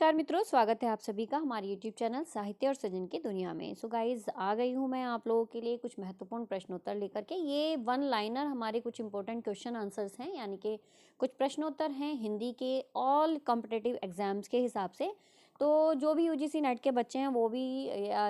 नमस्कार मित्रों, स्वागत है आप सभी का हमारे YouTube चैनल साहित्य और सृजन की दुनिया में। सो गाइज आ गई हूँ मैं आप लोगों के लिए कुछ महत्वपूर्ण प्रश्नोत्तर लेकर के। ये वन लाइनर हमारे कुछ इंपॉर्टेंट क्वेश्चन आंसर्स हैं, यानी कि कुछ प्रश्नोत्तर हैं हिंदी के ऑल कॉम्पिटिटिव एग्जाम्स के हिसाब से। तो जो भी UGC नेट के बच्चे हैं वो भी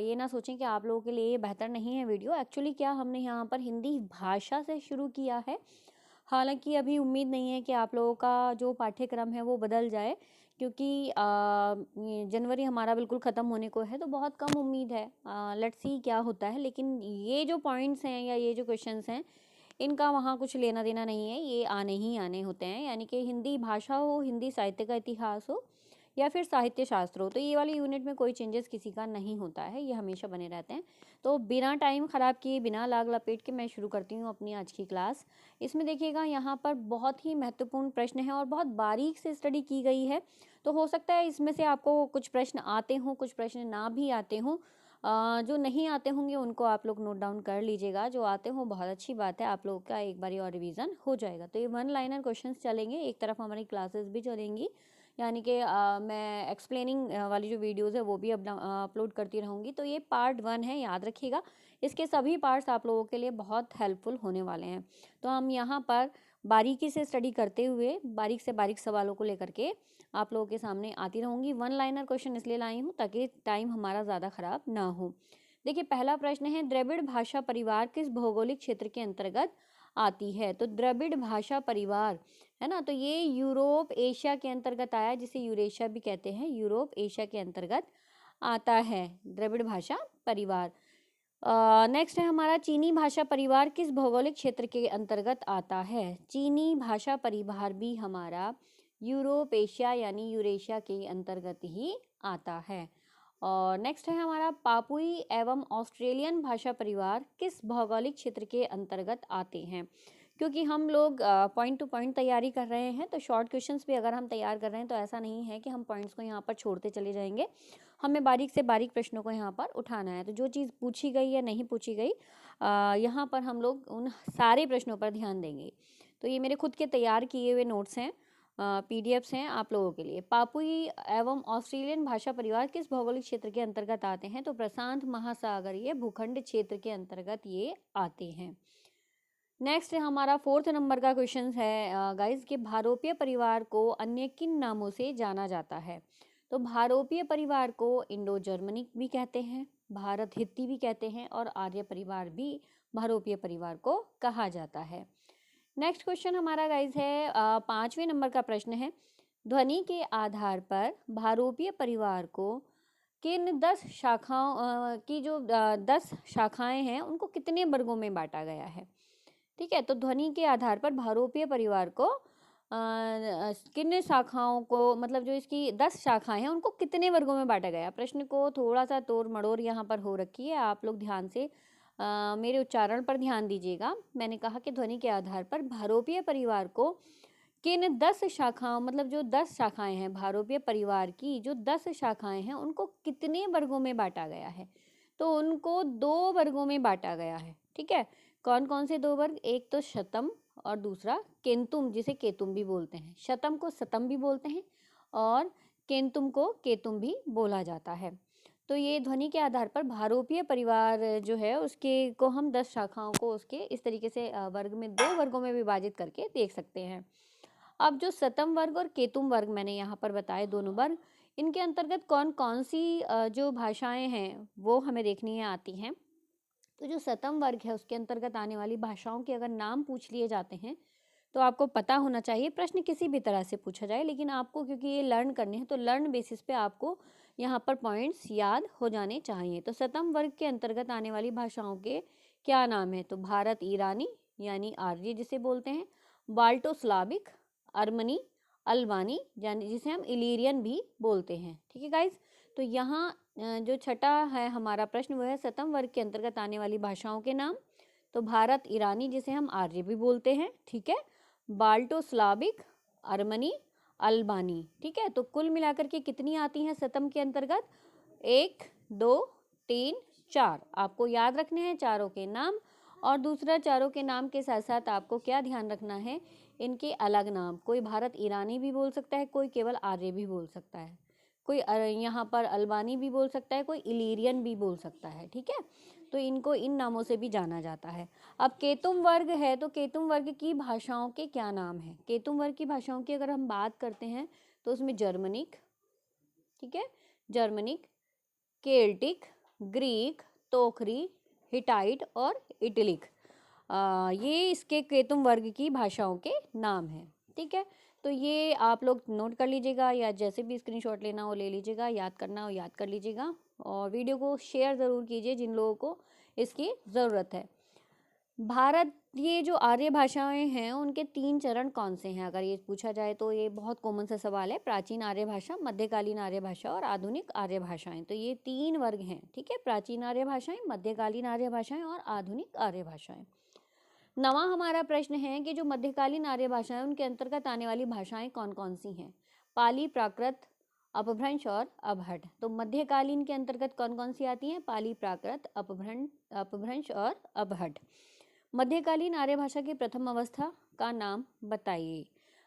ये ना सोचें कि आप लोगों के लिए ये बेहतर नहीं है वीडियो। एक्चुअली क्या हमने यहाँ पर हिंदी भाषा से शुरू किया है, हालांकि अभी उम्मीद नहीं है कि आप लोगों का जो पाठ्यक्रम है वो बदल जाए, क्योंकि ये जनवरी हमारा बिल्कुल ख़त्म होने को है, तो बहुत कम उम्मीद है। लेट्स सी क्या होता है। लेकिन ये जो पॉइंट्स हैं या ये जो क्वेश्चंस हैं, इनका वहाँ कुछ लेना देना नहीं है, ये आने ही आने होते हैं। यानी कि हिंदी भाषा हो, हिंदी साहित्य का इतिहास हो या फिर साहित्य शास्त्र हो, तो ये वाली यूनिट में कोई चेंजेस किसी का नहीं होता है, ये हमेशा बने रहते हैं। तो बिना टाइम ख़राब किए, बिना लाग लपेट के मैं शुरू करती हूँ अपनी आज की क्लास। इसमें देखिएगा यहाँ पर बहुत ही महत्वपूर्ण प्रश्न है और बहुत बारीक से स्टडी की गई है। तो हो सकता है इसमें से आपको कुछ प्रश्न आते हों, कुछ प्रश्न ना भी आते हों। जो नहीं आते होंगे उनको आप लोग नोट डाउन कर लीजिएगा, जो आते हों बहुत अच्छी बात है, आप लोगों का एक बारी और रिवीजन हो जाएगा। तो ये वन लाइनर क्वेश्चंस चलेंगे, एक तरफ हमारी क्लासेस भी चलेंगी, यानी कि मैं एक्सप्लेनिंग वाली जो वीडियोस है वो भी अपलोड करती रहूँगी। तो ये पार्ट 1 है, याद रखिएगा। इसके सभी पार्ट्स आप लोगों के लिए बहुत हेल्पफुल होने वाले हैं। तो हम यहाँ पर बारीकी से स्टडी करते हुए बारीक से बारीक सवालों को लेकर के आप लोगों के सामने आती रहूँगी। वन लाइनर क्वेश्चन इसलिए लाई हूँ ताकि टाइम हमारा ज़्यादा ख़राब ना हो। देखिए, पहला प्रश्न है, द्रविड़ भाषा परिवार किस भौगोलिक क्षेत्र के अंतर्गत आती है? तो द्रविड़ भाषा परिवार है ना, तो ये यूरोप एशिया के अंतर्गत आया, जिसे यूरेशिया भी कहते हैं। यूरोप एशिया के अंतर्गत आता है द्रविड़ भाषा परिवार। नेक्स्ट है हमारा, चीनी भाषा परिवार किस भौगोलिक क्षेत्र के अंतर्गत आता है? चीनी भाषा परिवार भी हमारा यूरोप एशिया यानी यूरेशिया के अंतर्गत ही आता है। और नेक्स्ट है हमारा, पापुई एवं ऑस्ट्रेलियन भाषा परिवार किस भौगोलिक क्षेत्र के अंतर्गत आते हैं? क्योंकि हम लोग पॉइंट टू पॉइंट तैयारी कर रहे हैं, तो शॉर्ट क्वेश्चंस भी अगर हम तैयार कर रहे हैं तो ऐसा नहीं है कि हम पॉइंट्स को यहाँ पर छोड़ते चले जाएंगे। हमें बारीक से बारीक प्रश्नों को यहाँ पर उठाना है। तो जो चीज़ पूछी गई या नहीं पूछी गई, यहाँ पर हम लोग उन सारे प्रश्नों पर ध्यान देंगे। तो ये मेरे खुद के तैयार किए हुए नोट्स हैं, PDFs हैं आप लोगों के लिए। पापुई एवं ऑस्ट्रेलियन भाषा परिवार किस भौगोलिक क्षेत्र के अंतर्गत आते हैं? तो प्रशांत महासागरीय भूखंड क्षेत्र के अंतर्गत ये आते हैं। नेक्स्ट हमारा 4th नंबर का क्वेश्चन है गाइस, कि भारोपीय परिवार को अन्य किन नामों से जाना जाता है? तो भारोपीय परिवार को इंडो जर्मनिक भी कहते हैं, भारत हित्ती भी कहते हैं, और आर्य परिवार भी भारोपीय परिवार को कहा जाता है। नेक्स्ट क्वेश्चन हमारा गाइस है 5वें नंबर का प्रश्न है, ध्वनि के आधार पर भारोपीय परिवार को किन 10 शाखाओं की जो 10 शाखाएं हैं उनको कितने वर्गों में बांटा गया है? ठीक है, तो ध्वनि के आधार पर भारोपीय परिवार को किन शाखाओं को, मतलब जो इसकी 10 शाखाएं हैं उनको कितने वर्गों में बांटा गया? प्रश्न को थोड़ा सा तोड़ मड़ोड़ यहाँ पर हो रखी है, आप लोग ध्यान से मेरे उच्चारण पर ध्यान दीजिएगा। मैंने कहा कि ध्वनि के आधार पर भारोपीय परिवार को किन 10 शाखाओं, मतलब जो 10 शाखाएं हैं भारोपीय परिवार की, जो 10 शाखाएं हैं उनको कितने वर्गों में बांटा गया है? तो उनको 2 वर्गों में बांटा गया है। ठीक है, कौन कौन से 2 वर्ग? एक तो शतम और दूसरा केंतुम, जिसे केतुम भी बोलते हैं। शतम को सतम भी बोलते हैं और केंतुम को केतुम भी बोला जाता है। तो ये ध्वनि के आधार पर भारोपीय परिवार जो है उसके को हम 10 शाखाओं को उसके इस तरीके से वर्ग में 2 वर्गों में विभाजित करके देख सकते हैं। अब जो सतम वर्ग और केतुम वर्ग मैंने यहाँ पर बताए दोनों वर्ग, इनके अंतर्गत कौन कौन सी जो भाषाएं हैं वो हमें देखनी है आती हैं। तो जो सतम वर्ग है उसके अंतर्गत आने वाली भाषाओं के अगर नाम पूछ लिए जाते हैं तो आपको पता होना चाहिए। प्रश्न किसी भी तरह से पूछा जाए, लेकिन आपको क्योंकि ये लर्न करने हैं तो लर्न बेसिस पे आपको यहाँ पर पॉइंट्स याद हो जाने चाहिए। तो सतम वर्ग के अंतर्गत आने वाली भाषाओं के क्या नाम है? तो भारत ईरानी यानी आर्य जिसे बोलते हैं, बाल्टो स्लाविक, अर्मनी, अल्बानी यानी जिसे हम इलीरियन भी बोलते हैं। ठीक है गाइज, तो यहाँ जो छठा है हमारा प्रश्न वो है सतम वर्ग के अंतर्गत आने वाली भाषाओं के नाम। तो भारत ईरानी जिसे हम आर्य भी बोलते हैं, ठीक है, बाल्टो स्लाविक, अर्मनी, अल्बानी। ठीक है, तो कुल मिलाकर के कितनी आती हैं सतम के अंतर्गत? 1 2 3 4। आपको याद रखने हैं चारों के नाम, और दूसरा चारों के नाम के साथ साथ आपको क्या ध्यान रखना है, इनके अलग नाम। कोई भारत ईरानी भी बोल सकता है, कोई केवल आर्य भी बोल सकता है। कोई यहाँ पर अल्बानी भी बोल सकता है, कोई इलीरियन भी बोल सकता है, ठीक है। तो इनको इन नामों से भी जाना जाता है। अब केतुम वर्ग है, तो केतुम वर्ग की भाषाओं के क्या नाम हैं? केतुम वर्ग की भाषाओं की अगर हम बात करते हैं तो उसमें जर्मनिक, ठीक है, जर्मनिक, केल्टिक, ग्रीक, तोखरी, हिटाइट और इटलिक, ये इसके केतुम वर्ग की भाषाओं के नाम हैं, ठीक है। तो ये आप लोग नोट कर लीजिएगा, या जैसे भी स्क्रीनशॉट लेना हो ले लीजिएगा, याद करना हो याद कर लीजिएगा, और वीडियो को शेयर ज़रूर कीजिए जिन लोगों को इसकी ज़रूरत है। भारत, ये जो आर्य भाषाएं हैं उनके 3 चरण कौन से हैं? अगर ये पूछा जाए तो ये बहुत कॉमन सा सवाल है। प्राचीन आर्य भाषा, मध्यकालीन आर्य भाषा और आधुनिक आर्य भाषाएं। तो ये 3 वर्ग हैं, ठीक है, प्राचीन आर्य भाषाएं, मध्यकालीन आर्य भाषाएं और आधुनिक आर्य भाषाएं। नवा हमारा प्रश्न है कि जो मध्यकालीन आर्य भाषाएं उनके अंतर्गत आने वाली भाषाएं कौन कौन सी हैं? पाली, प्राकृत, अपभ्रंश और अबहट। तो मध्यकालीन के अंतर्गत कौन कौन सी आती हैं? पाली, प्राकृत, अपभ्रंश और अबहट। मध्यकालीन आर्य भाषा की प्रथम अवस्था का नाम बताइए।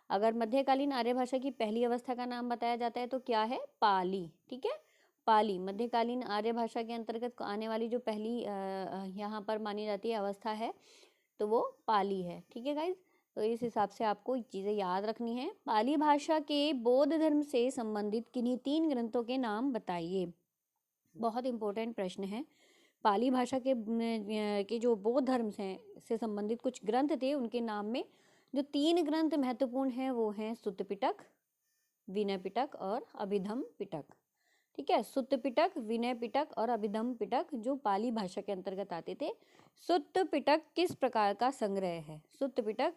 अगर मध्यकालीन आर्य भाषा की पहली अवस्था का नाम बताया जाता है तो क्या है? पाली, ठीक है, पाली मध्यकालीन आर्य भाषा के अंतर्गत आने वाली जो पहली यहाँ पर मानी जाती है अवस्था है, तो वो पाली है, ठीक है गाइज। तो इस हिसाब से आपको चीज़ें याद रखनी है। पाली भाषा के बौद्ध धर्म से संबंधित किन्हीं 3 ग्रंथों के नाम बताइए। बहुत इंपॉर्टेंट प्रश्न है। पाली भाषा के जो बौद्ध धर्म से संबंधित कुछ ग्रंथ थे, उनके नाम में जो 3 ग्रंथ महत्वपूर्ण हैं वो हैं सुत्त पिटक, विनय पिटक और अभिधम पिटक, ठीक है। सुत्त पिटक, विनय पिटक और अभिधम पिटक जो पाली भाषा के अंतर्गत आते थे। सुत्त पिटक किस प्रकार का संग्रह है? सुत्त पिटक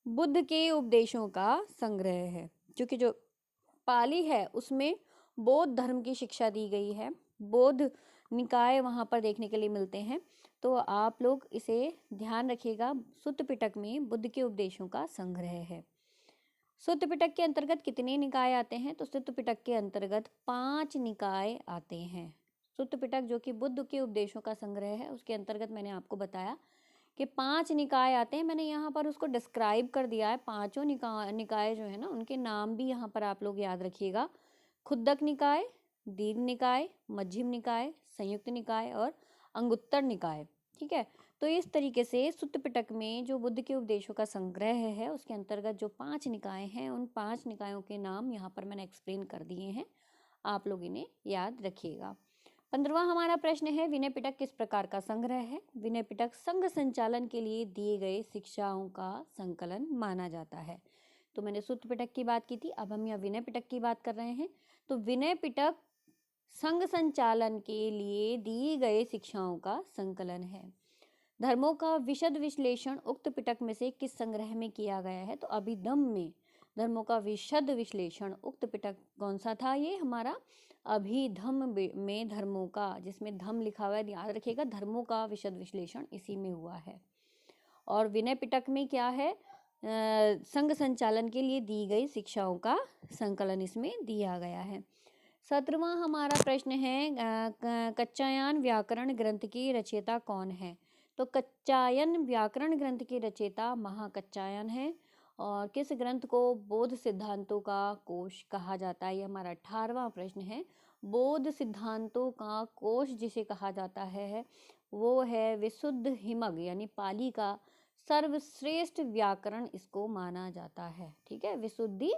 बुद्ध के उपदेशों का संग्रह है, क्योंकि जो पाली है उसमें बौद्ध धर्म की शिक्षा दी गई है, बौद्ध निकाय वहाँ पर देखने के लिए मिलते हैं। तो आप लोग इसे ध्यान रखिएगा, सुत्त पिटक में बुद्ध के उपदेशों का संग्रह है। सुत्त पिटक के अंतर्गत कितने निकाय आते हैं? तो सुत्त पिटक के अंतर्गत 5 निकाय आते हैं। सुत्त पिटक जो कि बुद्ध के उपदेशों का संग्रह है, उसके अंतर्गत मैंने आपको बताया कि 5 निकाय आते हैं। मैंने यहाँ पर उसको डिस्क्राइब कर दिया है। पांचों निकाय जो है ना, उनके नाम भी यहाँ पर आप लोग याद रखिएगा। खुद्दक निकाय, दीर्घ निकाय, मध्यम निकाय, संयुक्त निकाय और अंगुत्तर निकाय, ठीक है। तो इस तरीके से सुत्त पिटक में जो बुद्ध के उपदेशों का संग्रह है, उसके अंतर्गत जो 5 निकाय हैं, उन 5 निकायों के नाम यहाँ पर मैंने एक्सप्लेन कर दिए हैं, आप लोग इन्हें याद रखिएगा। 15वां हमारा प्रश्न है, विनय पिटक किस प्रकार का संग्रह है? विनय पिटक संघ संचालन के लिए दिए गए शिक्षाओं का संकलन माना जाता है। तो मैंने सुत्त पिटक की बात की थी, अब हम यहाँ विनय पिटक की बात कर रहे हैं। तो विनय पिटक संघ संचालन के लिए दिए गए शिक्षाओं का संकलन है। धर्मों का विशद विश्लेषण उक्त पिटक में से किस संग्रह में किया गया है? तो अभिधम में धर्मों का विशद विश्लेषण उक्त पिटक कौन सा था? ये हमारा अभिधम में धर्मों का, जिसमें धम लिखा हुआ है, याद रखिएगा, धर्मों का विशद विश्लेषण इसी में हुआ है। और विनय पिटक में क्या है? संघ संचालन के लिए दी गई शिक्षाओं का संकलन इसमें दिया गया है। 17वां हमारा प्रश्न है, कच्चायन व्याकरण ग्रंथ की रचयिता कौन है? तो कच्चायन व्याकरण ग्रंथ की रचयिता महाकच्चायन है। और किस ग्रंथ को बौद्ध सिद्धांतों का कोश कहा जाता है? ये हमारा 18वां प्रश्न है। बौद्ध सिद्धांतों का कोश जिसे कहा जाता है वो है विशुद्ध हिमग, यानी पाली का सर्वश्रेष्ठ व्याकरण इसको माना जाता है, ठीक है, विशुद्धि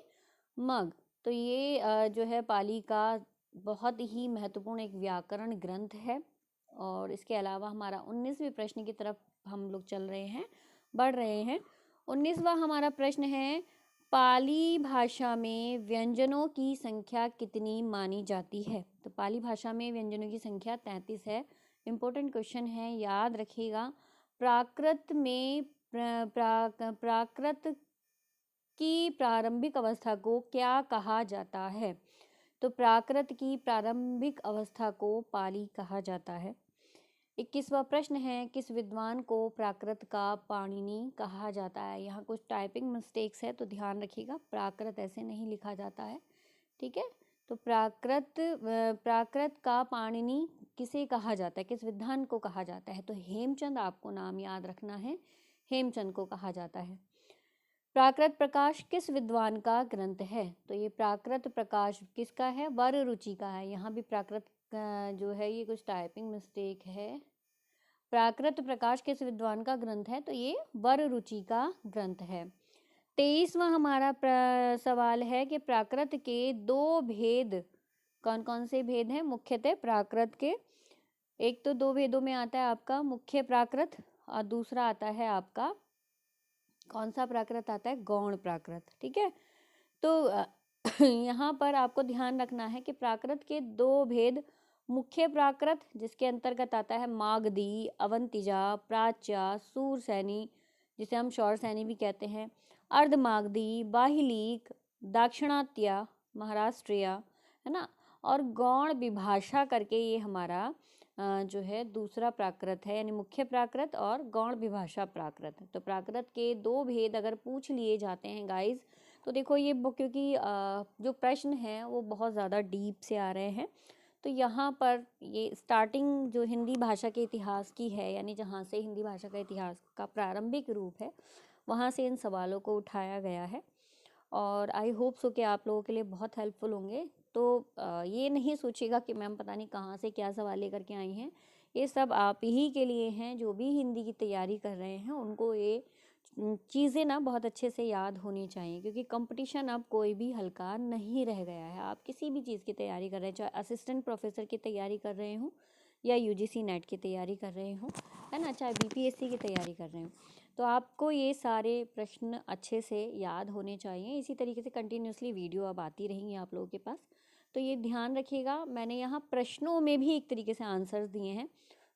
मग। तो ये जो है पाली का बहुत ही महत्वपूर्ण एक व्याकरण ग्रंथ है। और इसके अलावा हमारा 19वें प्रश्न की तरफ हम लोग चल रहे हैं, बढ़ रहे हैं। 19वां हमारा प्रश्न है, पाली भाषा में व्यंजनों की संख्या कितनी मानी जाती है? तो पाली भाषा में व्यंजनों की संख्या 33 है। इम्पोर्टेंट क्वेश्चन है, याद रखिएगा। प्राकृत में प्राकृत की प्रारंभिक अवस्था को क्या कहा जाता है? तो प्राकृत की प्रारंभिक अवस्था को पाली कहा जाता है। 21वां प्रश्न है, किस विद्वान को प्राकृत का पाणिनि कहा जाता है? यहाँ कुछ टाइपिंग मिस्टेक्स है तो ध्यान रखिएगा, प्राकृत ऐसे नहीं लिखा जाता है, ठीक है। तो प्राकृत का पाणिनि किसे कहा जाता है, किस विद्वान को कहा जाता है? तो हेमचंद, आपको नाम याद रखना है, हेमचंद को कहा जाता है। प्राकृत प्रकाश किस विद्वान का ग्रंथ है? तो ये प्राकृत प्रकाश किसका है? वररुचि का है। यहाँ भी प्राकृत जो है ये कुछ टाइपिंग मिस्टेक है। प्राकृत प्रकाश किस विद्वान का ग्रंथ है? तो ये वररुचि का ग्रंथ है। 23वां हमारा सवाल है कि प्राकृत के दो भेद कौन कौन से भेद हैं? मुख्यतः प्राकृत के एक तो दो भेदों में आता है आपका मुख्य प्राकृत और दूसरा आता है आपका कौन सा प्राकृत आता है? गौण प्राकृत। ठीक है, तो यहाँ पर आपको ध्यान रखना है कि प्राकृत के दो भेद मुख्य प्राकृत जिसके अंतर्गत आता है मागधी, अवंतिजा, प्राच्या, सूरसैनी जिसे हम शौरसैनी भी कहते हैं, अर्धमागधी, बाहिलीक, दाक्षिणात्य, महाराष्ट्रिया, है ना, और गौण विभाषा करके ये हमारा जो है दूसरा प्राकृत है, यानी मुख्य प्राकृत और गौण विभाषा प्राकृत। तो प्राकृत के दो भेद अगर पूछ लिए जाते हैं गाइज, तो देखो ये क्योंकि जो प्रश्न हैं वो बहुत ज़्यादा डीप से आ रहे हैं, तो यहाँ पर ये स्टार्टिंग जो हिंदी भाषा के इतिहास की है, यानी जहाँ से हिंदी भाषा का इतिहास का प्रारंभिक रूप है, वहाँ से इन सवालों को उठाया गया है और आई होप सो कि आप लोगों के लिए बहुत हेल्पफुल होंगे। तो ये नहीं सोचिएगा कि मैम पता नहीं कहाँ से क्या सवाल लेकर के आई हैं, ये सब आप ही के लिए हैं जो भी हिंदी की तैयारी कर रहे हैं, उनको ये चीज़ें ना बहुत अच्छे से याद होनी चाहिए, क्योंकि कंपटीशन अब कोई भी हल्का नहीं रह गया है। आप किसी भी चीज़ की तैयारी कर रहे हैं, चाहे असिस्टेंट प्रोफेसर की तैयारी कर रहे हो या यूजीसी नेट की तैयारी कर रहे हो, है ना, चाहे बीपीएससी की तैयारी कर रहे हो, तो आपको ये सारे प्रश्न अच्छे से याद होने चाहिए। इसी तरीके से कंटिन्यूसली वीडियो अब आती रहेंगी आप लोगों के पास, तो ये ध्यान रखिएगा। मैंने यहाँ प्रश्नों में भी एक तरीके से आंसर्स दिए हैं,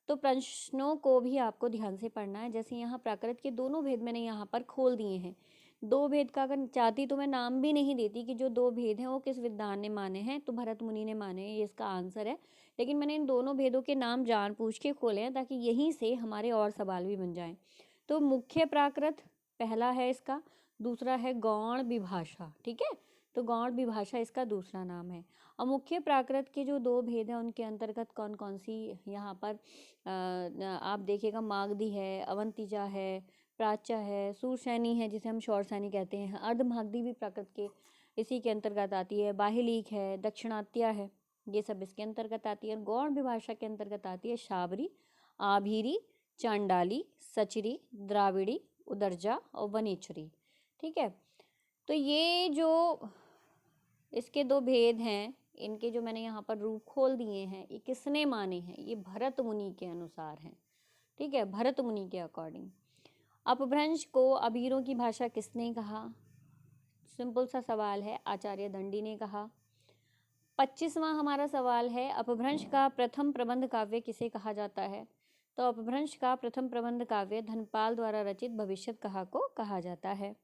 तो प्रश्नों को भी आपको ध्यान से पढ़ना है। जैसे यहाँ प्राकृत के दोनों भेद मैंने यहाँ पर खोल दिए हैं। दो भेद का अगर चाहती तो मैं नाम भी नहीं देती कि जो दो भेद हैं वो किस विद्वान ने माने हैं, तो भरत मुनि ने माने हैं, ये इसका आंसर है। लेकिन मैंने इन दोनों भेदों के नाम जानबूझ के खोले हैं ताकि यहीं से हमारे और सवाल भी बन जाएं। तो मुख्य प्राकृत पहला है इसका, दूसरा है गौण विभाषा। ठीक है, तो गौण विभाषा इसका दूसरा नाम है। और मुख्य प्राकृत के जो दो भेद हैं उनके अंतर्गत कौन कौन सी यहाँ पर आप देखिएगा, मागधी है, अवंतिजा है, प्राच्या है, सूरसैनी है जिसे हम शौरसैनी कहते हैं, अर्धमागधी भी प्राकृत के इसी के अंतर्गत आती है, बाहिलीक है, दक्षिणात्य है, ये सब इसके अंतर्गत आती है। गौण विभाषा के अंतर्गत आती है शाबरी, आभीरी, चांडाली, सचरी, द्राविड़ी, उदरजा और वनेचरी। ठीक है, तो ये जो इसके दो भेद हैं, इनके जो मैंने यहाँ पर रूप खोल दिए हैं, ये किसने माने हैं? ये भरत मुनि के अनुसार हैं। ठीक है, भरत मुनि के अकॉर्डिंग। अपभ्रंश को अबीरों की भाषा किसने कहा? सिंपल सा सवाल है, आचार्य दंडी ने कहा। 25वां हमारा सवाल है, अपभ्रंश का प्रथम प्रबंध काव्य किसे कहा जाता है? तो अपभ्रंश का प्रथम प्रबंध काव्य धनपाल द्वारा रचित भविष्यत कहा को कहा जाता है।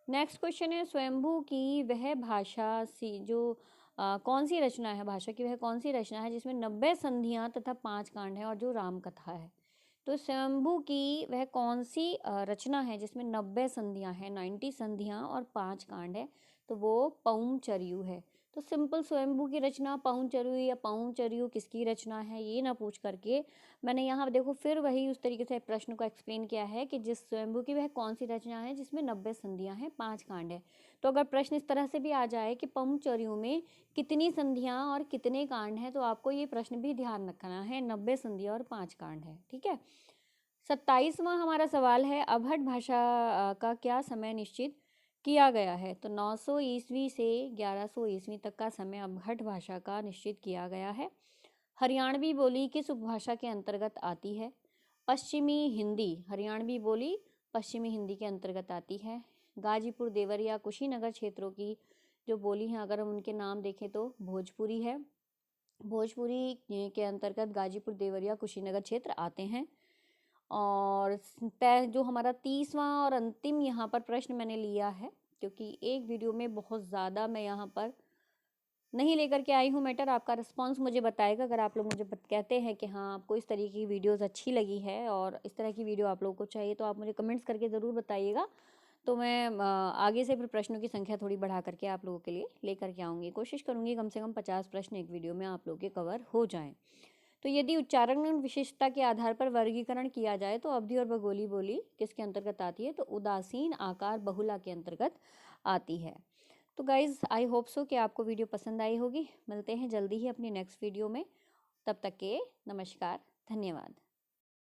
नेक्स्ट क्वेश्चन है, स्वयंभू की वह भाषा सी जो कौन सी रचना है, भाषा की वह कौन सी रचना है जिसमें 90 संधियां तथा 5 कांड है और जो राम कथा है? तो स्वयंभू की वह कौन सी रचना है जिसमें 90 संधियां हैं, 90 संधियां और 5 कांड है? तो वो पौंचर्यु है। तो सिंपल स्वयंभू की रचना पौंचर्यु या पौंचर्यु किसकी रचना है, ये ना पूछ करके मैंने यहाँ देखो फिर वही उस तरीके से प्रश्न को एक्सप्लेन किया है कि जिस स्वयंभू की वह कौन सी रचना है जिसमें 90 संधियां हैं, 5 कांड है। तो अगर प्रश्न इस तरह से भी आ जाए कि पौंचर्यु में कितनी संधियां और कितने कांड हैं, तो आपको ये प्रश्न भी ध्यान रखना है, 90 संधियां और 5 कांड है। ठीक है, 27वां हमारा सवाल है, अवहट भाषा का क्या समय निश्चित किया गया है? तो 900 ईस्वी से 1100 ईस्वी तक का समय अवहट भाषा का निश्चित किया गया है। हरियाणवी बोली किस उपभाषा के अंतर्गत आती है? पश्चिमी हिंदी, हरियाणवी बोली पश्चिमी हिंदी के अंतर्गत आती है। गाजीपुर, देवरिया, कुशीनगर क्षेत्रों की जो बोली हैं अगर हम उनके नाम देखें तो भोजपुरी है। भोजपुरी के अंतर्गत गाजीपुर, देवरिया, कुशीनगर क्षेत्र आते हैं। और जो हमारा 30वां और अंतिम यहाँ पर प्रश्न मैंने लिया है, क्योंकि एक वीडियो में बहुत ज़्यादा मैं यहाँ पर नहीं लेकर के आई हूँ मैटर। आपका रिस्पांस मुझे बताएगा, अगर आप लोग मुझे कहते हैं कि हाँ आपको इस तरीके की वीडियोस अच्छी लगी है और इस तरह की वीडियो आप लोगों को चाहिए, तो आप मुझे कमेंट्स करके ज़रूर बताइएगा। तो मैं आगे से फिर प्रश्नों की संख्या थोड़ी बढ़ा करके आप लोगों के लिए लेकर के आऊँगी। कोशिश करूँगी कम से कम 50 प्रश्न एक वीडियो में आप लोग के कवर हो जाएँ। तो यदि उच्चारण विशिष्टता के आधार पर वर्गीकरण किया जाए तो अवधि और भगोली बोली किसके अंतर्गत आती है, तो उदासीन आकार बहुला के अंतर्गत आती है। तो गाइज़ आई होप सो कि आपको वीडियो पसंद आई होगी। मिलते हैं जल्दी ही अपनी नेक्स्ट वीडियो में, तब तक के नमस्कार, धन्यवाद।